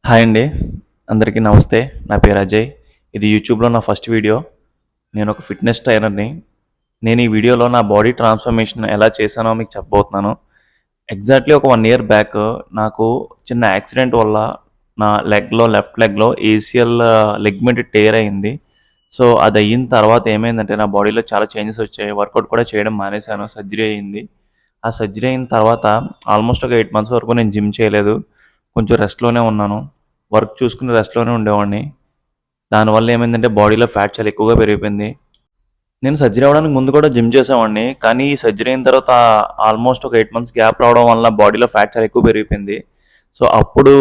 Hi అండి. అందరికీ నమస్తే. నా పేరు అజయ్. ఇది యూట్యూబ్‌లో నా ఫస్ట్ వీడియో. నేను ఒక ఫిట్‌నెస్ ట్రైనర్‌ని. నేను ఈ వీడియోలో నా బాడీ ట్రాన్స్‌ఫర్మేషన్ ఎలా చేశానో మీకు చెప్పబోతున్నాను. ఎగ్జాక్ట్‌లీ ఒక 1 ఇయర్ బ్యాక్ నాకు చిన్న యాక్సిడెంట్ వల్ల నా లెఫ్ట్ లెగ్‌లో ఏసీఎల్ లిగమెంట్ టేర్ అయింది. సో, అదయిన తర్వాత ఏమైందంటే నా బాడీలో చాలా చేంజెస్ వచ్చాయి. వర్కౌట్ కూడా చేయడం మానేశాను. సర్జరీ అయింది. ఆ సర్జరీ అయిన తర్వాత ఆల్మోస్ట్ ఒక 8 మంత్స్ వరకు నేను జిమ్ చేయలేదు. కొంచెం రెస్ట్‌లోనే ఉన్నాను. వర్క్ చూసుకుని రెస్ట్‌లోనే ఉండేవాడిని. దానివల్ల ఏమైందంటే బాడీలో ఫ్యాట్ చాలా ఎక్కువగా పెరిగిపోయింది. నేను సర్జరీ అవ్వడానికి ముందు కూడా జిమ్ చేసేవాడిని. కానీ ఈ సర్జరీ అయిన తర్వాత ఆల్మోస్ట్ ఒక 8 మంత్స్ గ్యాప్ రావడం వల్ల బాడీలో ఫ్యాట్ చాలా ఎక్కువ పెరిగిపోయింది. సో, అప్పుడు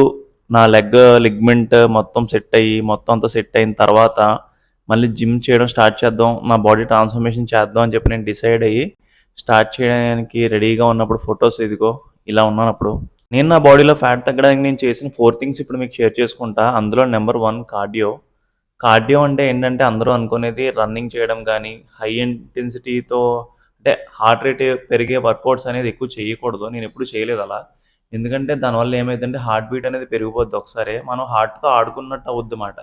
నా లెగ్ లిగమెంట్ మొత్తం సెట్ అయ్యి, మొత్తం అంతా సెట్ అయిన తర్వాత మళ్ళీ జిమ్ చేయడం స్టార్ట్ చేద్దాం. నా బాడీ ట్రాన్స్‌ఫర్మేషన్ చేద్దాం అని చెప్పి నేను డిసైడ్ అయ్యి స్టార్ట్ చేయడానికి రెడీగా ఉన్నప్పుడు ఫోటోస్ ఇదిగో ఇలా ఉన్నానప్పుడు. నేను నా బాడీలో ఫ్యాట్ తగ్గడానికి నేను చేసిన 4 థింగ్స్ ఇప్పుడు మీకు షేర్ చేసుకుంటా. అందులో నెంబర్ 1 కార్డియో. కార్డియో అంటే ఏంటంటే అందరూ అనుకునేది రన్నింగ్ చేయడం గానీ, హై ఇంటెన్సిటీతో అంటే హార్ట్ రేట్ పెరిగే వర్కౌట్స్ అనేది ఎక్కువ చేయకూడదు. నేనెప్పుడు చేయలేదలా. ఎందుకంటే దానివల్ల ఏమైద్దంటే హార్ట్ బీట్ అనేది పెరిగిపోద్ది ఒకసారే. మనం హార్ట్‌తో ఆడుకున్నట్టు అవుద్దిమాట.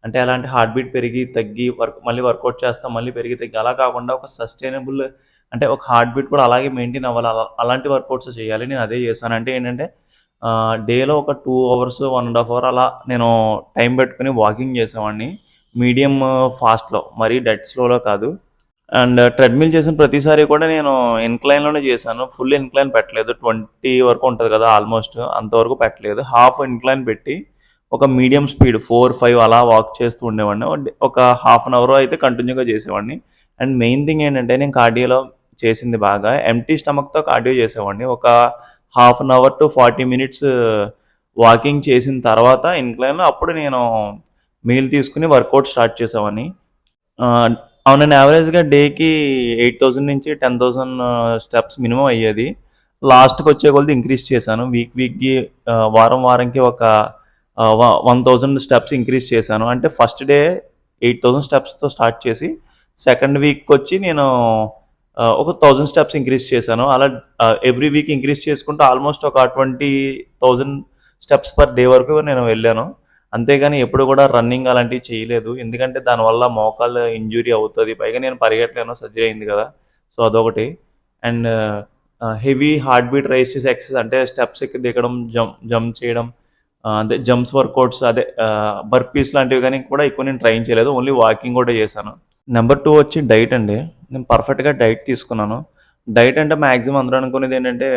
అంటే ఎలా అంటే హార్ట్ బీట్ పెరిగి, తగ్గి మళ్ళీ వర్కౌట్ చేస్తాం, మళ్ళీ పెరిగి, తగ్గి అలా కాకుండా ఒక సస్టైనబుల్ అంటే ఒక హార్ట్ బీట్ కూడా అలాగే మెయింటైన్ అవ్వాలి. అలాంటి వర్కౌట్స్ చేయాలి. నేను అదే చేశాను. అంటే ఏంటంటే డేలో ఒక 2 అవర్స్, 1 ½ అవర్ అలా నేను టైం పెట్టుకొని వాకింగ్ చేసేవాడిని. మీడియం ఫాస్ట్‌లో మరీ డెడ్ స్లోలో కాదు. అండ్ ట్రెడ్‌మిల్ చేసిన ప్రతిసారి కూడా నేను ఇన్‌క్లైన్‌లోనే చేశాను. ఫుల్ ఇన్‌క్లైన్ పెట్టలేదు. 20 వరకు ఉంటది కదా! ఆల్మోస్ట్ అంతవరకు పెట్టలేదు. హాఫ్ ఇన్‌క్లైన్ పెట్టి ఒక మీడియం స్పీడ్ 4, 5 అలా వాక్ చేస్తూ ఉండేవాడిని. ఒక హాఫ్ అన్ అవర్ అయితే కంటిన్యూగా చేసేవాడిని. అండ్ మెయిన్ థింగ్ ఏంటంటే నేను కార్డియోలో చేసింది బాగా ఎంప్టీ స్టమక్‌తో కార్డియో చేసేవాడిని. ఒక half an hour to 40 minutes walking చేసిన తర్వాత ఇన్‌క్లైన్‌లో అప్పుడు నేను మీల్ తీసుకొని వర్కౌట్ స్టార్ట్ చేసేవాడిని. ఆహ్, అవునండి. యావరేజ్‌గా డేకి 8,000 నుంచి 10,000 స్టెప్స్ మినిమమ్ అయ్యేది. లాస్ట్‌కొచ్చే కొలది ఇంక్రీజ్ చేశాను. వీక్‌కి వారం వారంకి ఒక 1000 స్టెప్స్ ఇంక్రీజ్ చేశాను. అంటే ఫస్ట్ డే 8,000 స్టెప్స్‌తో స్టార్ట్ చేసి సెకండ్ వీక్‌కొచ్చి నేను ఒక 1000 స్టెప్స్ ఇంక్రీజ్ చేశాను. అలా ఎవ్రీ వీక్ ఇంక్రీజ్ చేసుకుంటూ ఆల్మోస్ట్ ఒక 20,000 స్టెప్స్ పర్ డే వరకు నేను వెళ్ళాను. అంతేగాని ఎప్పుడు కూడా రన్నింగ్ అలాంటివి చేయలేదు. ఎందుకంటే దానివల్ల మోకాళ్ళు ఇంజ్యూరీ అవుతది. పైగా నేను పరిగెట్టలేను సర్జరీ అయింది కదా! సో, అదొకటి. And heavy heart beat rise చేసే ఎక్సర్సైజ్ అంటే స్టెప్స్ ఎక్కి దిగడం, జంప్ చేయడం, అదే జంప్స్ వర్కౌట్స్ అదే బర్పీస్ లాంటివి గాని కూడా ఎక్కువ నేను ట్రైన్ చేయలేదు. ఓన్లీ వాకింగ్ కూడా చేశాను. నెంబర్ 2 వచ్చి డైట్ అండి. నేను పర్ఫెక్ట్‌గా డైట్ తీసుకున్నాను. డైట్ అంటే మాక్సిమం అందరూ అనుకునేదేంటంటే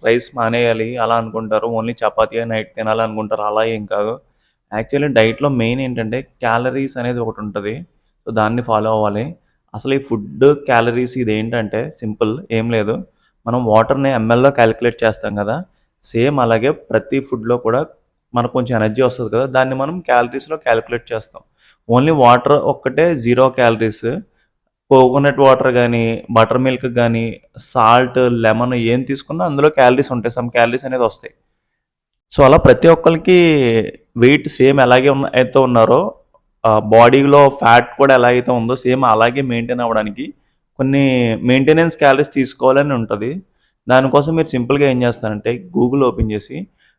రైస్ మానేయాలి అలా అనుకుంటారు. ఓన్లీ చపాతీయే నైట్ తినాలనుకుంటారు. అలా ఏం కాదు. యాక్చువల్లీ డైట్‌లో మెయిన్ ఏంటంటే క్యాలరీస్ అనేది ఒకటుంటది. సో, దాన్ని ఫాలో అవ్వాలి. అసలు ఈ ఫుడ్, క్యాలరీస్ ఇదేంటంటే సింపుల్ ఏం లేదు. మనం వాటర్‌ని ఎంఎల్‌లో కాలిక్యులేట్ చేస్తాం కదా! సేమ్ అలాగే ప్రతి ఫుడ్‌లో కూడా మనకు కొంచెం ఎనర్జీ వస్తది కదా! దాన్ని మనం క్యాలరీస్‌లో కాలిక్యులేట్ చేస్తాం. ఓన్లీ వాటర్ ఒక్కటే 0 క్యాలరీస్. కోకోనట్ వాటర్ గానీ, బటర్ మిల్క్ గానీ, సాల్ట్, లెమన్ ఏం తీసుకున్నా అందులో క్యాలరీస్ ఉంటాయి. సమ్ క్యాలరీస్ అనేది వస్తాయి. సో, అలా ప్రతి ఒక్కళ్ళకి వెయిట్ సేమ్ ఎలాగే అయితే ఉన్నారో బాడీలో ఫ్యాట్ కూడా ఎలా అయితే ఉందో సేమ్ అలాగే మెయింటైన్ అవ్వడానికి కొన్ని మెయింటెనెన్స్ క్యాలరీస్ తీసుకోవాలని ఉంటది. దానికోసం మీరు సింపుల్‌గా ఏం చేస్తారంటే గూగుల్ ఓపెన్ చేసి,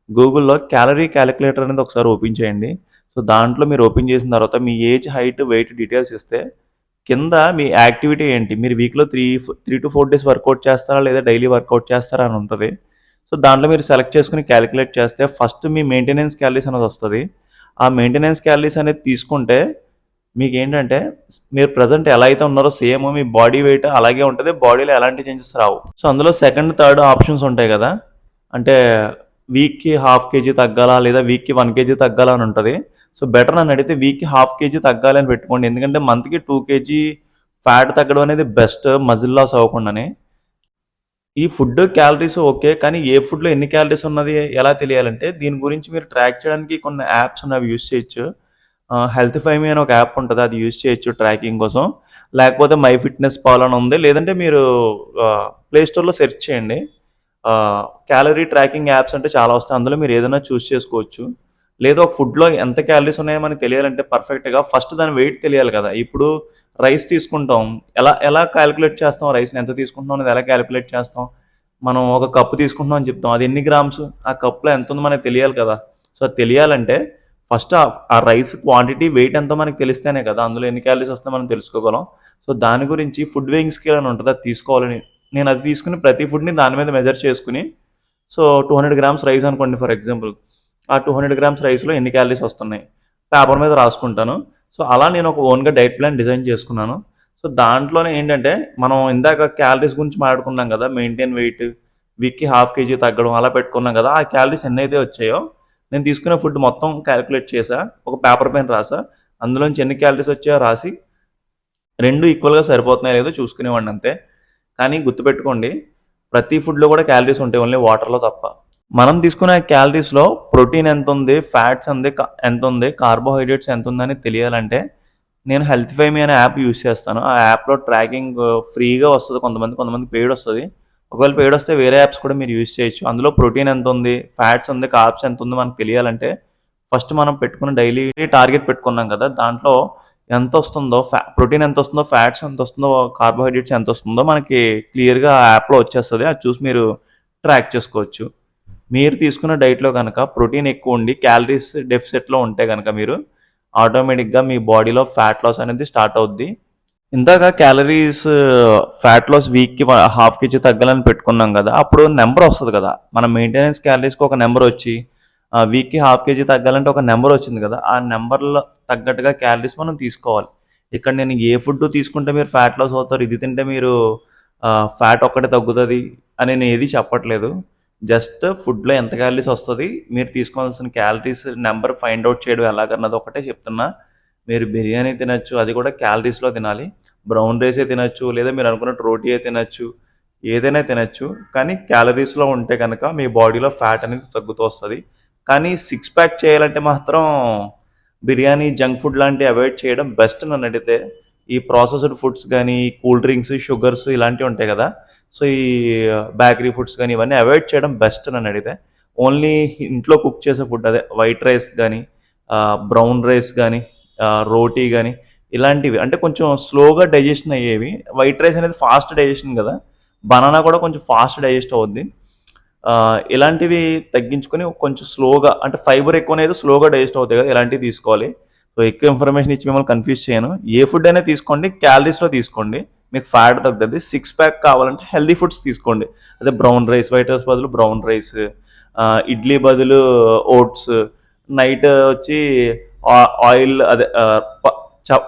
గూగుల్‌లో క్యాలరీ కాలిక్యులేటర్ అనేది ఒకసారి ఓపెన్ చేయండి. సో, దాంట్లో మీరు ఓపెన్ చేసిన తర్వాత మీ ఏజ్, హైట్, వెయిట్ డీటెయిల్స్ ఇస్తే కింద మీ యాక్టివిటీ ఏంటి? మీరు వీక్‌లో 3-4 డేస్ వర్కౌట్ చేస్తారా? లేదా డైలీ వర్కౌట్ చేస్తారా? అని ఉంటది. సో, దాంట్లో మీరు సెలెక్ట్ చేసుకొని కాలిక్యులేట్ చేస్తే ఫస్ట్ మీ మెయింటెనెన్స్ క్యాలరీస్ అనేది వస్తది. ఆ మెయింటెనెన్స్ క్యాలరీస్ అనేది తీసుకుంటే మీకేంటంటే మీరు ప్రెజెంట్ ఎలా అయితే ఉన్నారో సేమ్ మీ బాడీ వెయిట్ అలాగే ఉంటది. బాడీలో ఎలాంటి చేంజెస్ రావు. సో, అందులో సెకండ్, థర్డ్ ఆప్షన్స్ ఉంటాయి కదా! అంటే వీక్‌కి హాఫ్ కేజీ తగ్గాలా? లేదా వీక్‌కి 1 కేజీ తగ్గాలా? అని ఉంటది. సో, బెటర్ నన్నడిగితే వీక్‌కి హాఫ్ కేజీ తగ్గాలి అని పెట్టుకోండి. ఎందుకంటే మంత్‌కి 2 కేజీ ఫ్యాట్ తగ్గడం అనేది బెస్ట్ మజిల్ లాస్ అవ్వకుండానే. ఈ ఫుడ్ క్యాలరీస్ ఓకే. కానీ ఏ ఫుడ్‌లో ఎన్ని క్యాలరీస్ ఉన్నది ఎలా తెలియాలంటే, దీని గురించి మీరు ట్రాక్ చేయడానికి కొన్ని యాప్స్ ఉన్నాయి. అవి యూజ్ చేయొచ్చు. హెల్త్‌ఫై మీ అని ఒక యాప్ ఉంటది. అది యూజ్ చేయొచ్చు ట్రాకింగ్ కోసం. లేకపోతే మై ఫిట్‌నెస్ పాల్ అని ఉంది. లేదంటే మీరు ప్లే స్టోర్‌లో సెర్చ్ చేయండి. క్యాలరీ ట్రాకింగ్ యాప్స్ అంటే చాలా వస్తాయి. అందులో మీరు ఏదైనా చూజ్ చేసుకోవచ్చు. లేదా ఒక ఫుడ్‌లో ఎంత క్యాలరీస్ ఉన్నాయో మనకు తెలియాలంటే పర్ఫెక్ట్‌గా ఫస్ట్ దాని వెయిట్ తెలియాలి కదా! ఇప్పుడు రైస్ తీసుకుంటాం. ఎలా ఎలా కాలిక్యులేట్ చేస్తాం రైస్‌ని ఎంత తీసుకుంటున్నాం అనేది ఎలా కాలిక్యులేట్ చేస్తాం? మనం ఒక కప్పు తీసుకుంటున్నాం అని చెప్తాం. అది ఎన్ని గ్రామ్స్? ఆ కప్‌లో ఎంతుందో మనకు తెలియాలి కదా! సో, అది తెలియాలంటే ఫస్ట్ ఆ రైస్ క్వాంటిటీ, వెయిట్ ఎంతో మనకు తెలిస్తేనే కదా అందులో ఎన్ని క్యాలరీస్ వస్తుందో మనం తెలుసుకోగలం. సో, దాని గురించి ఫుడ్ వేయింగ్ స్కేల్ అని ఉంటది. అది తీసుకోవాలని నేను అది తీసుకొని ప్రతి ఫుడ్‌ని దాని మీద మెజర్ చేసుకొని, సో, 200 గ్రామ్స్ రైస్ అనుకోండి ఫర్ ఎగ్జాంపుల్. ఆ 200 గ్రామ్స్ రైస్‌లో ఎన్ని క్యాలరీస్ వస్తున్నాయి. పేపర్ మీద రాసుకుంటాను. సో, అలా నేను ఒక ఓన్‌గా డైట్ ప్లాన్ డిజైన్ చేసుకున్నాను. సో, దాంట్లోనే ఏంటంటే మనం ఇందాక క్యాలరీస్ గురించి మాట్లాడుకున్నాం కదా! మెయింటైన్ వెయిట్, వీక్‌కి హాఫ్ కేజీ తగ్గడం అలా పెట్టుకున్నాం కదా! ఆ క్యాలరీస్ ఎన్నైతే వచ్చాయో నేను తీసుకునే ఫుడ్ మొత్తం క్యాలిక్యులేట్ చేశా. ఒక పేపర్ పైన రాసా. అందులోంచి ఎన్ని క్యాలరీస్ వచ్చాయో రాసి 2 ఈక్వల్‌గా సరిపోతున్నాయో లేదో చూసుకునేవాడిని అంతే. కానీ గుర్తుపెట్టుకోండి, ప్రతి ఫుడ్‌లో కూడా క్యాలరీస్ ఉంటాయి. ఓన్లీ వాటర్‌లో తప్ప. మనం తీసుకునే క్యాలరీస్‌లో ప్రోటీన్ ఎంతుంది, ఫ్యాట్స్ ఎంతుంది, కార్బోహైడ్రేట్స్ ఎంతుందని తెలియాలంటే నేను హెల్త్‌ఫై మీ అనే యాప్ యూజ్ చేస్తాను. ఆ యాప్‌లో ట్రాకింగ్ ఫ్రీగా వస్తది కొంతమందికి పెయిడ్ వస్తది. ఒకవేళ పెయిడ్ వస్తే వేరే యాప్స్ కూడా మీరు యూజ్ చేయొచ్చు. అందులో ప్రోటీన్ ఎంతుంది, ఫ్యాట్స్ ఉంది, కార్బ్స్ ఎంతుందో మనకు తెలియాలంటే ఫస్ట్ మనం పెట్టుకున్న డైలీ టార్గెట్ పెట్టుకున్నాం కదా! దాంట్లో ఎంతొస్తుందో ప్రోటీన్ ఎంతొస్తుందో, ఫ్యాట్స్ ఎంతొస్తుందో, కార్బోహైడ్రేట్స్ ఎంతొస్తుందో మనకి క్లియర్‌గా ఆ యాప్‌లో వచ్చేస్తది. అది చూసి మీరు ట్రాక్ చేసుకోవచ్చు. మీరు తీసుకున్న డైట్‌లో గనక ప్రోటీన్ ఎక్కువుండి క్యాలరీస్ డెఫిసిట్‌లో ఉంటే గనక మీరు ఆటోమేటిక్‌గా మీ బాడీలో ఫ్యాట్ లాస్ అనేది స్టార్ట్ అవుద్ది. ఇందాక క్యాలరీస్ ఫ్యాట్ లాస్ వీక్‌కి హాఫ్ కేజీ తగ్గాలని పెట్టుకున్నాం గదా! అప్పుడు నంబర్ వస్తది కదా! మన మెయింటెనెన్స్ క్యాలరీస్‌కి ఒక నంబర్ వచ్చి వీక్‌కి హాఫ్ కేజీ తగ్గాలంటే ఒక నంబర్ వచ్చింది కదా! ఆ నంబర్‌లో తగ్గట్టుగా క్యాలరీస్ మనం తీసుకోవాలి. ఇక్కడ నేను ఏ ఫుడ్ తీసుకుంటే మీరు ఫ్యాట్ లాస్ అవుతారు, ఇది తింటే మీరు ఫ్యాట్ ఒక్కటే తగ్గుతది అని నేను ఏది చెప్పట్లేదు. జస్ట్ ఫుడ్‌లో ఎంత క్యాలరీస్ వస్తది, మీరు తీసుకోవాల్సిన క్యాలరీస్ నంబర్ ఫైండ్ ఔట్ చేయడం ఎలాగన్నది ఒకటే చెప్తున్నా. మీరు బిర్యానీ తినొచ్చు, అది కూడా క్యాలరీస్‌లో తినాలి. బ్రౌన్ రైసే తినొచ్చు, లేదా మీరు అనుకున్నట్టు రోటీయే తినొచ్చు. ఏదైనా తినొచ్చు. కానీ క్యాలరీస్‌లో ఉంటే గనక మీ బాడీలో ఫ్యాట్ అనేది తగ్గుతూ వస్తది. కానీ సిక్స్ ప్యాక్ చేయాలంటే మాత్రం బిర్యానీ, జంక్ ఫుడ్ లాంటివి అవాయిడ్ చేయడం బెస్ట్ నన్నడిగితే. ఈ ప్రాసెస్డ్ ఫుడ్స్ గానీ, కూల్ డ్రింక్స్, షుగర్స్ ఇలాంటివి ఉంటాయి గదా! సో, ఈ బేకరీ ఫుడ్స్ గానీ ఇవన్నీ అవాయిడ్ చేయడం బెస్ట్ నన్నడిగితే. ఓన్లీ ఇంట్లో కుక్ చేసే ఫుడ్ అదే వైట్ రైస్ గానీ, బ్రౌన్ రైస్ గానీ, రోటీ గానీ ఇలాంటివి అంటే కొంచెం స్లోగా డైజెషన్ అయ్యేవి. వైట్ రైస్ అనేది ఫాస్ట్ డైజెషన్ గదా! బనానా కూడా కొంచెం ఫాస్ట్ డైజెస్ట్ అవుద్ది. ఇలాంటివి తగ్గించుకొని కొంచెం స్లోగా అంటే ఫైబర్ ఎక్కువనేది స్లోగా డైజెస్ట్ అవుతాయి కదా! ఇలాంటివి తీసుకోవాలి. సో, ఎక్కువ ఇన్ఫర్మేషన్ ఇచ్చి మిమ్మల్ని కన్‌ఫ్యూజ్ చేయను. ఏ ఫుడ్ అయినా తీసుకోండి, క్యాలరీస్‌లో తీసుకోండి. మీకు ఫ్యాట్ తగ్గుతది. సిక్స్ ప్యాక్ కావాలంటే హెల్తీ ఫుడ్స్ తీసుకోండి. అదే బ్రౌన్ రైస్, వైట్ రైస్ బదులు బ్రౌన్ రైస్, ఇడ్లీ బదులు ఓట్స్, నైట్ వచ్చి ఆ ఆయిల్ అదే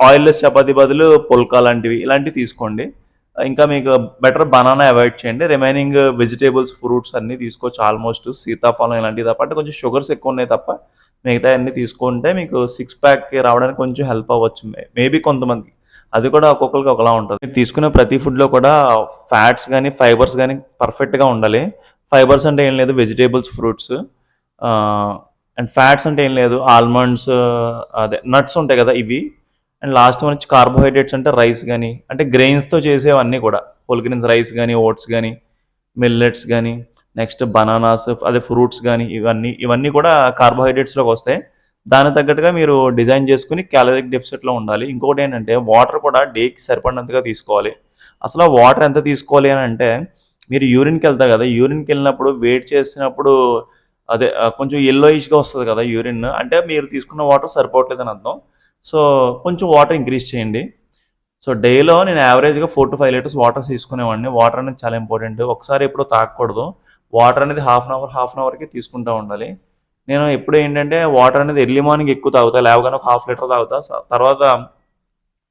ఆయిల్లెస్ చపాతీ బదులు పుల్కా లాంటివి ఇలాంటివి తీసుకోండి. ఇంకా మీకు బెటర్ బనానా అవాయిడ్ చేయండి. రిమైనింగ్ వెజిటబుల్స్, ఫ్రూట్స్ అన్నీ తీసుకోవచ్చు ఆల్మోస్ట్. సీతాఫలం ఇలాంటివి తప్ప అంటే కొంచెం షుగర్స్ ఎక్కువ ఉన్నాయి తప్ప మిగతాయన్నీ తీసుకుంటే మీకు సిక్స్ ప్యాక్ రావడానికి కొంచెం హెల్ప్ అవ్వచ్చు. మేబీ కొంతమందికి. అది కూడా ఒక్కొక్కరికి ఒకలా ఉంటది. మీరు తీసుకునే ప్రతి ఫుడ్‌లో కూడా ఫ్యాట్స్ గానీ, ఫైబర్స్ గానీ పర్ఫెక్ట్‌గా ఉండాలి. ఫైబర్స్ అంటే ఏం లేదు వెజిటబుల్స్, ఫ్రూట్స్. అండ్ ఫ్యాట్స్ అంటే ఏం లేదు ఆల్మండ్స్, అదే నట్స్ ఉంటాయి కదా! ఇవి. అండ్ లాస్ట్ వన్ వచ్చి కార్బోహైడ్రేట్స్ అంటే రైస్ గానీ, అంటే గ్రెయిన్స్‌తో చేసేవన్నీ కూడా. హోల్ గ్రెయిన్స్ రైస్ గానీ, ఓట్స్ గానీ, మిల్లెట్స్ గానీ, నెక్స్ట్ బనానాస్ అదే ఫ్రూట్స్ గానీ ఇవన్నీ కూడా కార్బోహైడ్రేట్స్‌లోకి వస్తాయి. దానికి తగ్గట్టుగా మీరు డిజైన్ చేసుకొని క్యాలరిక్ డెఫిసిట్‌లో ఉండాలి. ఇంకొకటేంటంటే వాటర్ కూడా డేకి సరిపడినంతగా తీసుకోవాలి. అసలు వాటర్ ఎంత తీసుకోవాలి అని అంటే మీరు యూరిన్‌కెళ్తారు కదా! యూరిన్‌కెళ్ళినప్పుడు వెయిట్ చేసినప్పుడు అదే కొంచెం యెల్లోయిష్‌గా వస్తది కదా! యూరిన్. అంటే మీరు తీసుకున్న వాటర్ సరిపోవట్లేదని అర్థం. సో, కొంచెం వాటర్ ఇంక్రీజ్ చేయండి. సో, డేలో నేను యావరేజ్‌గా 4-5 లీటర్స్ వాటర్ తీసుకునేవాడిని. వాటర్ అనేది చాలా ఇంపార్టెంట్. ఒకసారి ఎప్పుడూ తాగకూడదు. వాటర్ అనేది హాఫ్ అన్ అవర్‌కి తీసుకుంటా ఉండాలి. నేను ఎప్పుడు ఏంటంటే వాటర్ అనేది ఎర్లీ మార్నింగ్ ఎక్కువ తాగుతా. లేవగానే ఒక హాఫ్ లీటర్ తాగుతా. తర్వాత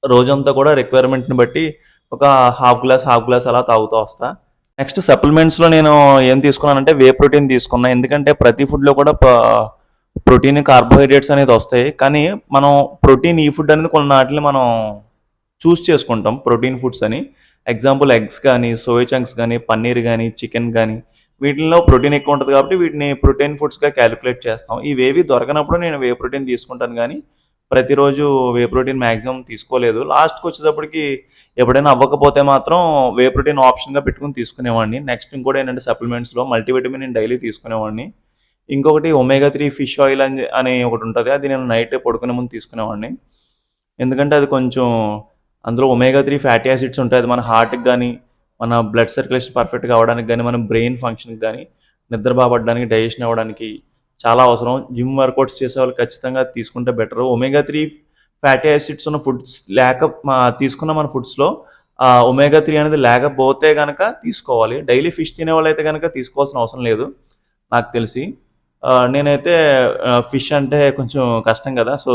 రోజంతా కూడా రిక్వైర్మెంట్‌ని బట్టి ఒక హాఫ్ గ్లాస్ అలా తాగుతా వస్తా. నెక్స్ట్ సప్లిమెంట్స్‌లో నేను ఏం తీసుకున్నానంటే వే ప్రోటీన్ తీసుకున్నా. ఎందుకంటే ప్రతి ఫుడ్‌లో కూడా ప్రోటీన్, కార్బోహైడ్రేట్స్ అనేది వస్తాయి. కానీ మనం ప్రోటీన్ ఈ ఫుడ్ అనేది కొన్నాటిలిని మనం చేసుకుంటాం ప్రోటీన్ ఫుడ్స్ అని. ఎగ్జాంపుల్ ఎగ్స్ గానీ, సోయా చంక్స్ గానీ, పన్నీర్ గానీ, చికెన్ గానీ వీటిల్లో ప్రోటీన్ ఎక్కువ ఉంటది కాబట్టి వీటిని ప్రోటీన్ ఫుడ్స్‌గా కాలిక్యులేట్ చేస్తాం. ఇవేవి దొరకనప్పుడు నేను వే ప్రోటీన్ తీసుకుంటాను గానీ, ప్రతిరోజు వే ప్రోటీన్ మాక్సిమం తీసుకోలేదు. లాస్ట్‌కొచ్చేటప్పటికి ఎప్పుడైనా అవ్వకపోతే మాత్రం వే ప్రోటీన్ ఆప్షన్‌గా పెట్టుకొని తీసుకునేవాడిని. నెక్స్ట్ ఇంకోటేంటంటే సప్లిమెంట్స్‌లో మల్టీవిటమిన్ నేను డైలీ తీసుకునేవాడిని. ఇంకొకటి ఒమేగా 3 ఫిష్ ఆయిల్ అని ఒకటుంటది. అది నేను నైట్ పడుకునే ముందు తీసుకునేవాడిని. ఎందుకంటే అది కొంచెం అందులో ఒమేగా 3 ఫ్యాటీ యాసిడ్స్ ఉంటాయి. అది మన హార్ట్‌కి గానీ, మన బ్లడ్ సర్క్యులేషన్ పర్ఫెక్ట్‌గా అవ్వడానికి గానీ, మన బ్రెయిన్ ఫంక్షన్‌కి గానీ, నిద్ర బా పడడానికి, డైజెషన్ అవ్వడానికి చాలా అవసరం. జిమ్ వర్కౌట్స్ చేసేవాళ్ళు ఖచ్చితంగా అది తీసుకుంటే బెటర్. ఒమేగా 3 ఫ్యాటీ యాసిడ్స్ ఉన్న ఫుడ్స్ తీసుకున్న మన ఫుడ్స్‌లో ఒమేగా 3 అనేది లేకపోతే గనక తీసుకోవాలి. డైలీ ఫిష్ తినేవాళ్ళైతే గనక తీసుకోవాల్సిన అవసరం లేదు నాకు తెలిసి. నేనైతే ఫిష్ అంటే కొంచెం కష్టం కదా! సో,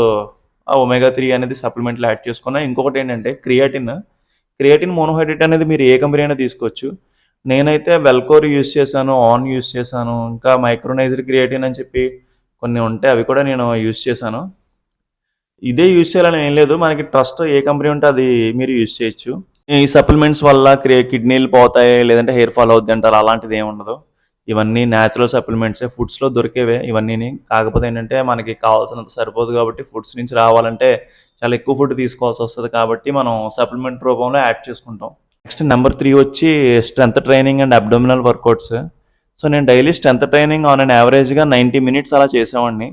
ఆ ఒమేగా 3 అనేది సప్లిమెంట్‌లో యాడ్ చేసుకున్నా. ఇంకొకటేంటంటే క్రియాటిన్ మోనోహైడ్రేట్ అనేది మీరు ఏ కంపెనీ అయినా తీసుకోవచ్చు. నేనైతే వెల్కోర్ యూజ్ చేశాను, ఆన్ యూజ్ చేశాను, ఇంకా మైక్రోనైజ్డ్ క్రియాటిన్ అని చెప్పి కొన్ని ఉంటాయి. అవి కూడా నేను యూజ్ చేశాను. ఇదే యూజ్ చేయాలని ఏం లేదు. మనకి ట్రస్ట్ ఏ కంపెనీ ఉంటే అది మీరు యూజ్ చేయొచ్చు. ఈ సప్లిమెంట్స్ వల్ల కిడ్నీలు పోతాయి, లేదంటే హెయిర్ ఫాల్ అవుద్ది అంటారు. అలాంటిది ఏమి ఉండదు. ఇవన్నీ న్యాచురల్ సప్లిమెంట్సే. ఫుడ్స్‌లో దొరికేవే ఇవన్నీని. కాకపోతే ఏంటంటే మనకి కావాల్సినంత సరిపోదు కాబట్టి ఫుడ్స్ నుంచి రావాలంటే చాలా ఎక్కువ ఫుడ్ తీసుకోవాల్సి వస్తది కాబట్టి మనం సప్లిమెంట్ రూపంలో యాడ్ చేసుకుంటాం. నెక్స్ట్ నంబర్ 3 వచ్చి strength training and abdominal workouts. So, నేను daily strength training on an యావరేజ్‌గా 90 మినిట్స్ అలా చేసేవాడిని.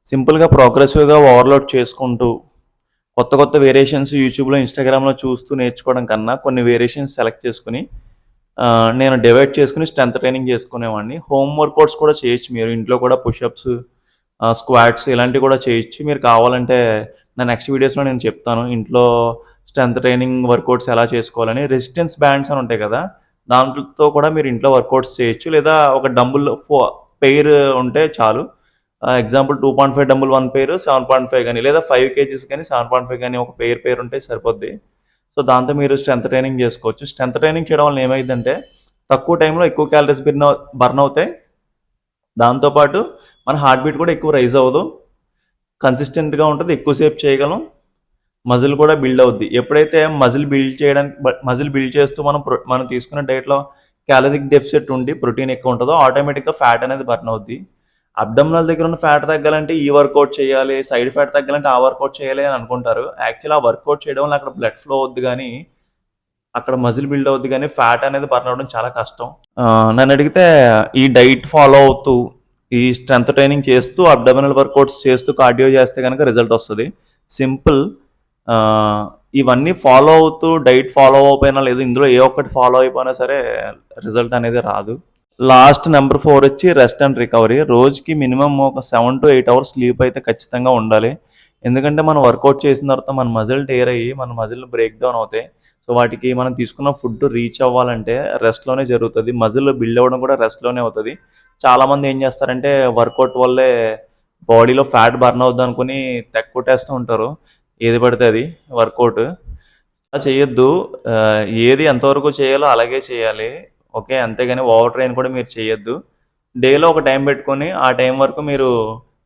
సింపుల్‌గా ప్రోగ్రెసివ్‌గా ఓవర్‌లోడ్ చేసుకుంటూ కొత్త కొత్త వేరియేషన్స్ యూట్యూబ్‌లో, ఇన్‌స్టాగ్రామ్‌లో చూస్తూ నేర్చుకోవడం కన్నా కొన్ని వేరియేషన్స్ సెలెక్ట్ చేసుకొని నేను డివైడ్ చేసుకొని స్ట్రెంత్ ట్రైనింగ్ చేసుకునేవాడిని. హోమ్ వర్కౌట్స్ కూడా చేయొచ్చు మీరు. ఇంట్లో కూడా పుషప్స్, స్క్వాట్స్ ఇలాంటివి కూడా చేయొచ్చు. మీరు కావాలంటే నా నెక్స్ట్ వీడియోస్‌లో నేను చెప్తాను. ఇంట్లో స్ట్రెంత్ ట్రైనింగ్ వర్కౌట్స్ ఎలా చేసుకోవాలని. రెసిస్టెన్స్ బ్యాండ్స్ అని ఉంటాయి కదా! దాంట్లతో కూడా మీరు ఇంట్లో వర్కౌట్స్ చేయొచ్చు. లేదా ఒక డంబుల్ పెయిర్ ఉంటే చాలు. ఎగ్జాంపుల్ 2.5 డంబుల్ 1 పెయిర్, 7.5 గాని, లేదా 5 కేజీస్ గాని, 7.5 గాని ఒక పెయిర్ ఉంటే సరిపోద్ది. సో, దాంతో మీరు స్ట్రెంత్ ట్రైనింగ్ చేసుకోవచ్చు. స్ట్రెంత్ ట్రైనింగ్ చేయడం వల్ల ఏమైద్దంటే తక్కువ టైంలో ఎక్కువ క్యాలరీస్ బర్న్ అవుతాయి. దాంతో పాటు మన హార్ట్ బీట్ కూడా ఎక్కువ రైజ్ అవ్వదు. కన్సిస్టెంట్‌గా ఉంటది. ఎక్కువ సేపు చేయగలం. మజిల్ కూడా బిల్డ్ అవుద్ది. ఎప్పుడైతే మజిల్ బిల్డ్ చేస్తూ మనం తీసుకున్న డైట్‌లో క్యాలరిక్ డెఫిసిట్ ఉండి ప్రోటీన్ ఎక్కువ ఉంటదో ఆటోమేటిక్‌గా ఫ్యాట్ అనేది బర్న్ అవుద్ది. అబ్డామినల్ దగ్గర ఉన్న ఫ్యాట్ తగ్గాలంటే ఈ వర్కౌట్ చేయాలి, సైడ్ ఫ్యాట్ తగ్గాలంటే ఆ వర్కౌట్ చేయాలి అని అనుకుంటారు. యాక్చువల్లీ ఆ వర్కౌట్ చేయడం వల్ల అక్కడ బ్లడ్ ఫ్లో అవుద్ది గానీ, అక్కడ మజిల్ బిల్డ్ అవుద్ది గానీ, ఫ్యాట్ అనేది బర్న్ అవ్వడం చాలా కష్టం. నన్నడిగితే ఈ డైట్ ఫాలో అవుతూ, ఈ స్ట్రెంత్ ట్రైనింగ్ చేస్తూ, అబ్డామినల్ వర్కౌట్స్ చేస్తూ కార్డియో చేస్తే గనక రిజల్ట్ వస్తది. సింపుల్. ఆహ్, ఇవన్నీ ఫాలో అవుతూ డైట్ ఫాలో అవ్వకపోయినా లేదు, ఇందులో ఏ ఒక్కటి ఫాలో అయిపోయినా సరే రిజల్ట్ అనేది రాదు. లాస్ట్ నంబర్ 4 వచ్చి రెస్ట్ అండ్ రికవరీ. రోజుకి మినిమమ్ ఒక 7-8 అవర్స్ స్లీప్ అయితే ఖచ్చితంగా ఉండాలి. ఎందుకంటే మనం వర్కౌట్ చేసిన తర్వాత మన మజిల్ టేర్ అయ్యి, మన మజిల్ బ్రేక్ డౌన్ అవుతాయి. సో, వాటికి మనం తీసుకున్న ఫుడ్ రీచ్ అవ్వాలంటే రెస్ట్‌లోనే జరుగుతది. మజిల్ బిల్డ్ అవ్వడం కూడా రెస్ట్‌లోనే అవుతది. చాలామంది ఏం చేస్తారంటే వర్కౌట్ వల్లే బాడీలో ఫ్యాట్ బర్న్ అవుద్దనుకుని కొట్టేస్తూ ఉంటారు. ఏది పడితే అది వర్కౌట్. అలా చేయొద్దు. ఏది ఎంతవరకు చేయాలో అలాగే చేయాలి. ఓకే. అంతేగాని ఓవర్ ట్రైన్ కూడా మీరు చేయొద్దు. డేలో ఒక టైం పెట్టుకొని, ఆ టైం వరకు మీరు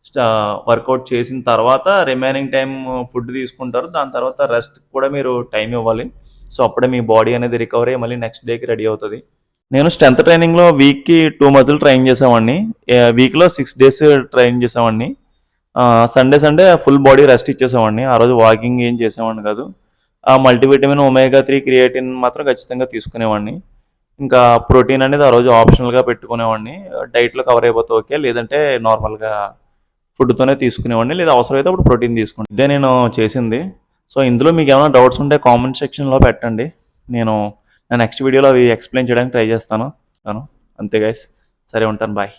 స్టా వర్కౌట్ చేసిన తర్వాత రిమైనింగ్ టైమ్ ఫుడ్ తీసుకుంటారు. దాని తర్వాత రెస్ట్‌కి కూడా మీరు టైం ఇవ్వాలి. సో, అప్పుడే మీ బాడీ అనేది రికవర్ అయ్యి మళ్ళీ నెక్స్ట్ డేకి రెడీ అవుతది. నేను స్ట్రెంత్ ట్రైనింగ్‌లో వీక్‌కి 2 మజిల్ ట్రైన్ చేసేవాడిని. వీక్‌లో 6 డేస్ ట్రైన్ చేసేవాడిని. సండే ఫుల్ బాడీ రెస్ట్ ఇచ్చేసేవాడిని. ఆ రోజు వాకింగ్ ఏం చేసేవాడిని కాదు. ఆ మల్టీవిటమిన్, ఒమేగా 3 క్రియేటిన్ మాత్రం ఖచ్చితంగా తీసుకునేవాడిని. ఇంకా ప్రోటీన్ అనేది ఆ రోజు ఆప్షనల్‌గా పెట్టుకునేవాడిని. డైట్‌లో కవర్ అయిపోతే ఓకే. లేదంటే నార్మల్‌గా ఫుడ్‌తోనే తీసుకునేవాడిని. లేదా అవసరమైతే అప్పుడు ప్రోటీన్ తీసుకుంటాను. ఇదే నేను చేసింది. సో, ఇందులో మీకేమైనా డౌట్స్ ఉంటే కామెంట్ సెక్షన్‌లో పెట్టండి. నేను నా నెక్స్ట్ వీడియోలో అవి ఎక్స్‌ప్లెయిన్ చేయడానికి ట్రై చేస్తాను. అంతే గైస్. సరే ఉంటాను. బాయ్.